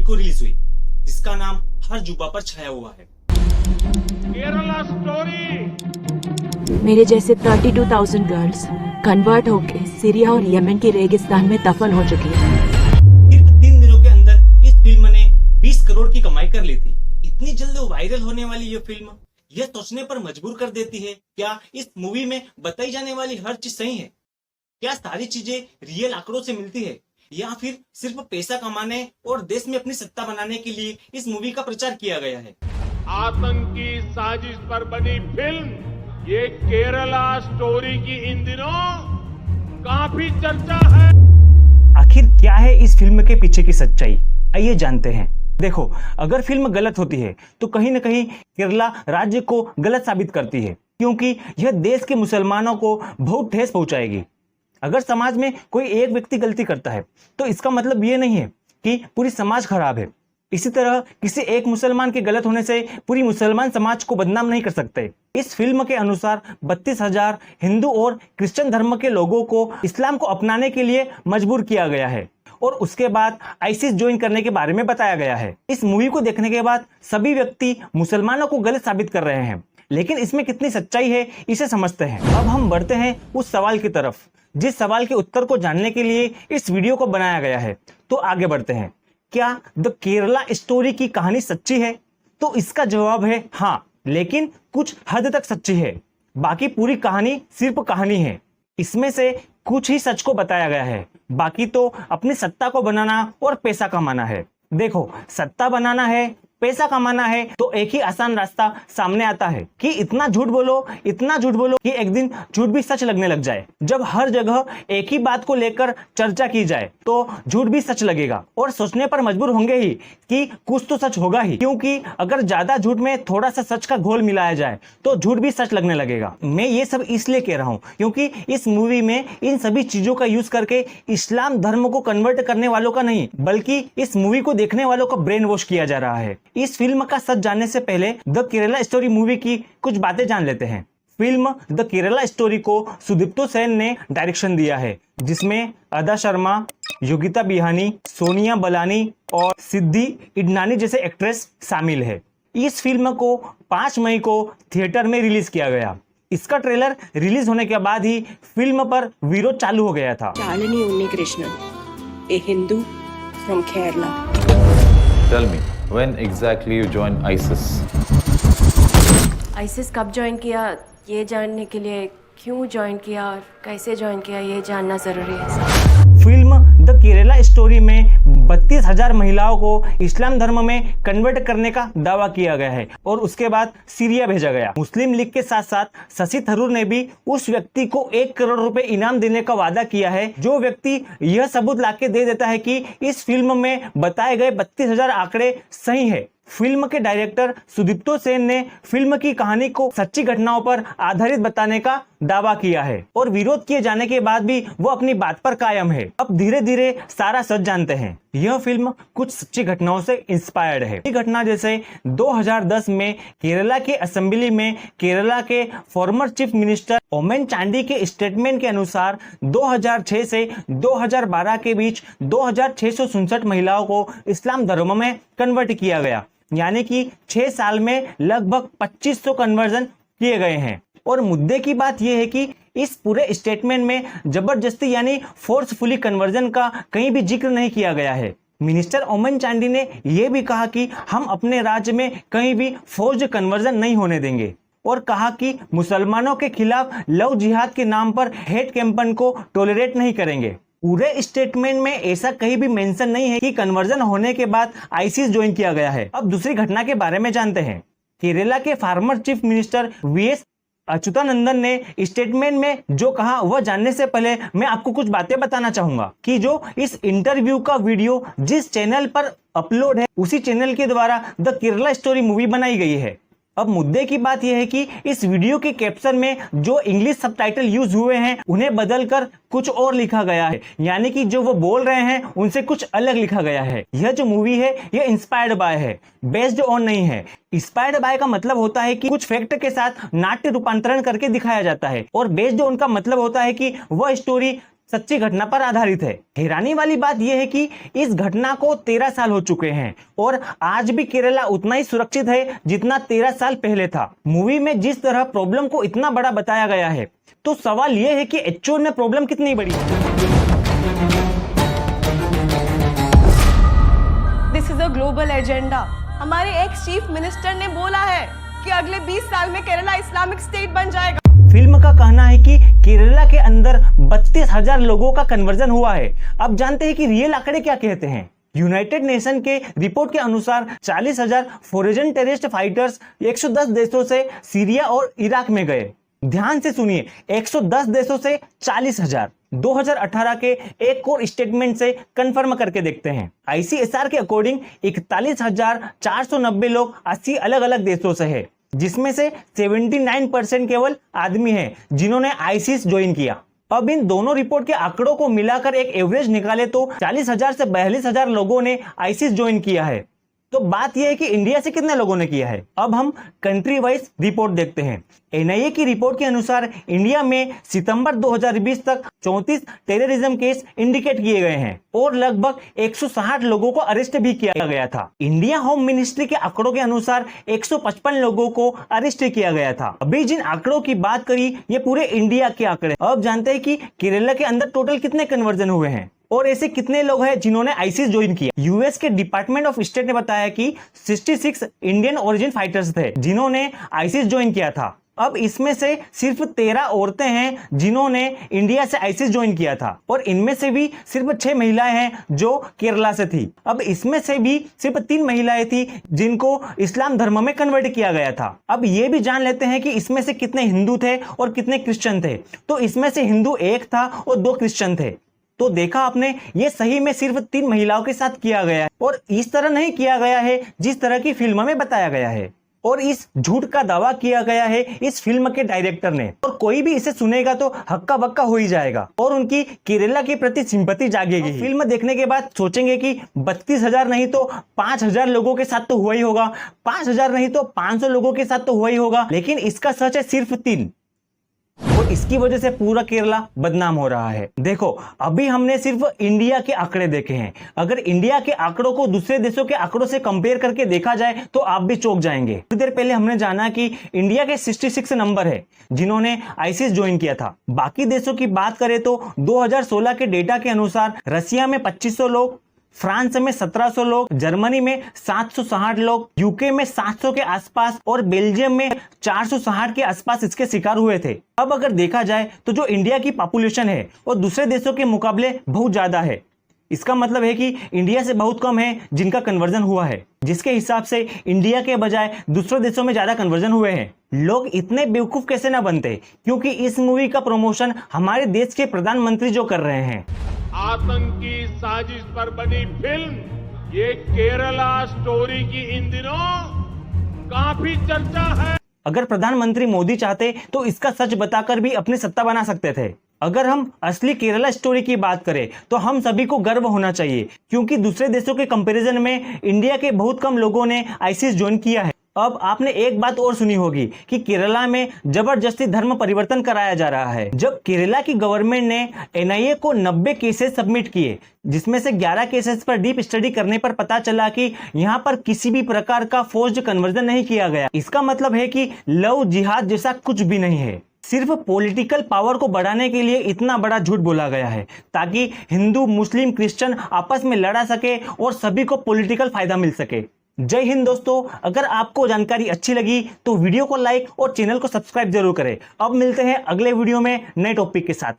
को रिलीज हुई, जिसका नाम हर जुबा पर छाया हुआ है। केरला स्टोरी। मेरे जैसे 32,000 गर्ल्स कन्वर्ट होके सीरिया और यमन के रेगिस्तान में दफन हो चुकी है। सिर्फ 3 दिनों के अंदर इस फिल्म ने 20 करोड़ की कमाई कर ली थी। इतनी जल्द वायरल होने वाली ये फिल्म यह सोचने पर मजबूर कर देती है, क्या इस मूवी में बताई जाने वाली हर चीज सही है? क्या सारी चीजें रियल आंकड़ों से मिलती है, या फिर सिर्फ पैसा कमाने और देश में अपनी सत्ता बनाने के लिए इस मूवी का प्रचार किया गया है? आतंकी साजिश पर बनी फिल्म ये केरला स्टोरी की इन दिनों काफी चर्चा है। आखिर क्या है इस फिल्म के पीछे की सच्चाई, आइए जानते हैं। देखो, अगर फिल्म गलत होती है तो कहीं न कहीं केरला राज्य को गलत साबित करती है, क्योंकि यह देश के मुसलमानों को बहुत ठेस पहुंचाएगी। अगर समाज में कोई एक व्यक्ति गलती करता है तो इसका मतलब ये नहीं है कि पूरी समाज खराब है। इसी तरह किसी एक मुसलमान के गलत होने से पूरी मुसलमान समाज को बदनाम नहीं कर सकते। इस फिल्म के अनुसार 32,000 हिंदू और क्रिश्चियन धर्म के लोगों को इस्लाम को अपनाने के लिए मजबूर किया गया है और उसके बाद आईसिस ज्वाइन करने के बारे में बताया गया है। इस मूवी को देखने के बाद सभी व्यक्ति मुसलमानों को गलत साबित कर रहे हैं, लेकिन इसमें कितनी सच्चाई है इसे समझते हैं। अब हम बढ़ते हैं उस सवाल की तरफ जिस सवाल के उत्तर को जानने के लिए इस वीडियो को बनाया गया है। तो आगे बढ़ते हैं। क्या द केरला स्टोरी की कहानी सच्ची है? तो इसका जवाब है हाँ, लेकिन कुछ हद तक सच्ची है। बाकी पूरी कहानी सिर्फ कहानी है। इसमें से कुछ ही सच को बताया गया है, बाकी तो अपनी सत्ता को बनाना और पैसा कमाना है। देखो, सत्ता बनाना है, पैसा कमाना है तो एक ही आसान रास्ता सामने आता है कि इतना झूठ बोलो कि एक दिन झूठ भी सच लगने लग जाए। जब हर जगह एक ही बात को लेकर चर्चा की जाए तो झूठ भी सच लगेगा और सोचने पर मजबूर होंगे ही कि कुछ तो सच होगा ही, क्योंकि अगर ज्यादा झूठ में थोड़ा सा सच का घोल मिलाया जाए तो झूठ भी सच लगने लगेगा। मैं ये सब इसलिए कह रहा हूँ क्योंकि इस मूवी में इन सभी चीजों का यूज करके इस्लाम धर्म को कन्वर्ट करने वालों का नहीं, बल्कि इस मूवी को देखने वालों का ब्रेन वॉश किया जा रहा है। इस फिल्म का सच जानने से पहले द केरला स्टोरी मूवी की कुछ बातें जान लेते हैं। फिल्म द केरला स्टोरी को सुदीप्तो सेन ने डायरेक्शन दिया है, जिसमें अदा शर्मा, योगिता बिहानी, सोनिया बलानी और सिद्धि इडनानी जैसे एक्ट्रेस शामिल है। इस फिल्म को 5 मई को थिएटर में रिलीज किया गया। इसका ट्रेलर रिलीज होने के बाद ही फिल्म पर विरोध चालू हो गया था। Shalini Unnikrishnan, a Hindu from Kerala. Tell me, when exactly you joined ISIS? ISIS कब ज्वाइन किया ये जानने के लिए क्यों ज्वाइन किया और कैसे ज्वाइन किया ये जानना जरूरी है। फिल्म द केरला स्टोरी में 32,000 महिलाओं को इस्लाम धर्म में कन्वर्ट करने का दावा किया गया है और उसके बाद सीरिया भेजा गया। मुस्लिम लीग के साथ साथ शशि थरूर ने भी उस व्यक्ति को 1 करोड़ रुपए इनाम देने का वादा किया है जो व्यक्ति यह सबूत लाके दे देता है कि इस फिल्म में बताए गए 32,000 आंकड़े सही है। फिल्म के डायरेक्टर सुदीप्तो सेन ने फिल्म की कहानी को सच्ची घटनाओं पर आधारित बताने का दावा किया है और विरोध किए जाने के बाद भी वो अपनी बात पर कायम है। अब धीरे धीरे सारा सच जानते हैं। यह फिल्म कुछ सच्ची घटनाओं से इंस्पायर्ड है। ये घटना जैसे 2010 में केरला के असेंबली में केरला के former chief minister Oommen Chandy के स्टेटमेंट के अनुसार 2006 से 2012 के बीच 2,667 महिलाओं को इस्लाम धर्म में कन्वर्ट किया गया, यानी कि 6 साल में लगभग 2500 कन्वर्जन किए गए हैं। और मुद्दे की बात यह है कि इस पूरे स्टेटमेंट में जबरदस्ती यानी फोर्सफुली कन्वर्जन का कहीं भी जिक्र नहीं किया गया है। मिनिस्टर ओमन चांडी ने यह भी कहा कि हम अपने राज्य में कहीं भी फोर्स्ड कन्वर्जन नहीं होने देंगे और कहा कि मुसलमानों के खिलाफ लव जिहाद के नाम पर हेट कैंपेन को टॉलरेट नहीं करेंगे। पूरे स्टेटमेंट में ऐसा कहीं भी मेंशन नहीं है कि कन्वर्जन होने के बाद आईसिस ज्वाइन किया गया है। अब दूसरी घटना के बारे में जानते हैं। केरला के former chief minister VS Achuthanandan ने स्टेटमेंट में जो कहा वह जानने से पहले मैं आपको कुछ बातें बताना चाहूंगा कि जो इस इंटरव्यू का वीडियो जिस चैनल पर अपलोड है उसी चैनल के द्वारा द केरला स्टोरी मूवी बनाई गई है। अब मुद्दे की बात यह है कि इस वीडियो के कैप्शन में जो इंग्लिश सबटाइटल यूज हुए हैं उन्हें बदलकर कुछ और लिखा गया है, यानी कि जो वो बोल रहे हैं उनसे कुछ अलग लिखा गया है। यह जो मूवी है यह इंस्पायर्ड बाय है, बेस्ड ऑन नहीं है। इंस्पायर्ड बाय का मतलब होता है कि कुछ फैक्ट के साथ नाट्य रूपांतरण करके दिखाया जाता है और बेस्ड ऑन का मतलब होता है कि वह स्टोरी सच्ची घटना पर आधारित है। हैरानी वाली बात यह है कि इस घटना को 13 साल हो चुके हैं और आज भी केरला उतना ही सुरक्षित है जितना 13 साल पहले था। मूवी में जिस तरह प्रॉब्लम को इतना बड़ा बताया गया है, तो सवाल यह है कि एक्चुअल में प्रॉब्लम कितनी बड़ी है। This is a global agenda. हमारे एक्स चीफ मिनिस्टर ने बोला है कि अगले 20 साल में केरला इस्लामिक स्टेट बन जाएगा। फिल्म का कहना है कि केरला के अंदर 32,000 लोगों का कन्वर्जन हुआ है। अब जानते हैं कि रियल आंकड़े क्या कहते हैं। यूनाइटेड नेशन के रिपोर्ट के अनुसार 40,000 फॉरेन टेररिस्ट फाइटर्स 110 देशों से सीरिया और इराक में गए। ध्यान से सुनिए, 110 देशों से 40,000। 2018 के एक और स्टेटमेंट से कंफर्म करके देखते हैं। ICSR के अकॉर्डिंग 41,490 लोग 80 अलग अलग देशों से है, जिसमें से 79% केवल आदमी हैं जिन्होंने आईसिस ज्वाइन किया। अब इन दोनों रिपोर्ट के आंकड़ों को मिलाकर एक एवरेज निकाले तो 40,000 से 42,000 लोगों ने आईसिस ज्वाइन किया है। तो बात यह है कि इंडिया से कितने लोगों ने किया है। अब हम कंट्री वाइज रिपोर्ट देखते हैं। NIA की रिपोर्ट के अनुसार इंडिया में सितंबर 2020 तक 34 टेररिज्म केस इंडिकेट किए गए हैं और लगभग 160 लोगों को अरेस्ट भी किया गया था। इंडिया होम मिनिस्ट्री के आंकड़ों के अनुसार 155 लोगों को अरेस्ट किया गया था। अभी जिन आंकड़ों की बात करी, ये पूरे इंडिया के आंकड़े। अब जानते हैं कि केरला के अंदर टोटल कितने कन्वर्जन हुए हैं और ऐसे कितने लोग हैं जिन्होंने आईसिस ज्वाइन किया। यूएस के डिपार्टमेंट ऑफ स्टेट ने बताया कि 66 इंडियन ओरिजिन फाइटर्स थे जिन्होंने आईसिस ज्वाइन किया था। अब इसमें से सिर्फ 13 औरतें हैं जिन्होंने इंडिया से आईसिस ज्वाइन किया था और इनमें से भी सिर्फ 6 महिलाएं हैं जो केरला से थी। अब इसमें से भी सिर्फ 3 महिलाएं थी जिनको इस्लाम धर्म में कन्वर्ट किया गया था। अब ये भी जान लेते हैं कि इसमें से कितने हिंदू थे और कितने क्रिश्चियन थे। तो इसमें से हिंदू 1 था और 2 क्रिश्चियन थे। तो देखा आपने, ये सही में सिर्फ 3 महिलाओं के साथ किया गया है और इस तरह नहीं किया गया है जिस तरह की फिल्म में बताया गया है। और इस झूठ का दावा किया गया है इस फिल्म के डायरेक्टर ने। और कोई भी इसे सुनेगा तो हक्का बक्का हो ही जाएगा और उनकी केरला के प्रति सिंपैथी जागेगी। फिल्म देखने के बाद सोचेंगे कि 32,000 नहीं तो 5,000 लोगों के साथ तो हुआ ही होगा, 5,000 नहीं तो 500 लोगों के साथ तो हुआ ही होगा। लेकिन इसका सच है सिर्फ 3 और इसकी वजह से पूरा केरला बदनाम हो रहा है। देखो, अभी हमने सिर्फ इंडिया के आंकड़े देखे हैं। अगर इंडिया के आंकड़ों को दूसरे देशों के आंकड़ों से कंपेयर करके देखा जाए तो आप भी चौंक जाएंगे। कुछ देर पहले हमने जाना कि इंडिया के 66 नंबर है जिन्होंने आईसिस ज्वाइन किया था। बाकी देशों की बात करें तो 2016 के डेटा के अनुसार रसिया में 2500 लोग, फ्रांस में 1700 लोग, जर्मनी में 760 लोग, यूके में 700 के आसपास और बेल्जियम में 460 के आसपास इसके शिकार हुए थे। अब अगर देखा जाए तो जो इंडिया की पॉपुलेशन है वो दूसरे देशों के मुकाबले बहुत ज्यादा है। इसका मतलब है कि इंडिया से बहुत कम है जिनका कन्वर्जन हुआ है, जिसके हिसाब से इंडिया के बजाय दूसरे देशों में ज्यादा कन्वर्जन हुए हैं। लोग इतने बेवकूफ कैसे ना बनते, क्योंकि इस मूवी का प्रमोशन हमारे देश के प्रधानमंत्री जो कर रहे हैं। आतंकी साजिश पर बनी फिल्म ये केरला स्टोरी की इन दिनों काफी चर्चा है। अगर प्रधानमंत्री मोदी चाहते तो इसका सच बताकर भी अपनी सत्ता बना सकते थे। अगर हम असली केरला स्टोरी की बात करें तो हम सभी को गर्व होना चाहिए, क्योंकि दूसरे देशों के कंपैरिजन में इंडिया के बहुत कम लोगों ने आईसिस ज्वाइन किया है। अब आपने एक बात और सुनी होगी कि केरला में जबरदस्ती धर्म परिवर्तन कराया जा रहा है। जब केरला की गवर्नमेंट ने NIA को 90 केसेस सबमिट किए, जिसमें से 11 केसेस पर डीप स्टडी करने पर पता चला कि यहाँ पर किसी भी प्रकार का फोर्स्ड कन्वर्जन नहीं किया गया। इसका मतलब है कि लव जिहाद जैसा कुछ भी नहीं है। सिर्फ पॉलिटिकल पावर को बढ़ाने के लिए इतना बड़ा झूठ बोला गया है ताकि हिंदू, मुस्लिम, क्रिश्चियन आपस में लड़ा सके और सभी को पॉलिटिकल फायदा मिल सके। जय हिंद दोस्तों, अगर आपको जानकारी अच्छी लगी तो वीडियो को लाइक और चैनल को सब्सक्राइब जरूर करें। अब मिलते हैं अगले वीडियो में नए टॉपिक के साथ।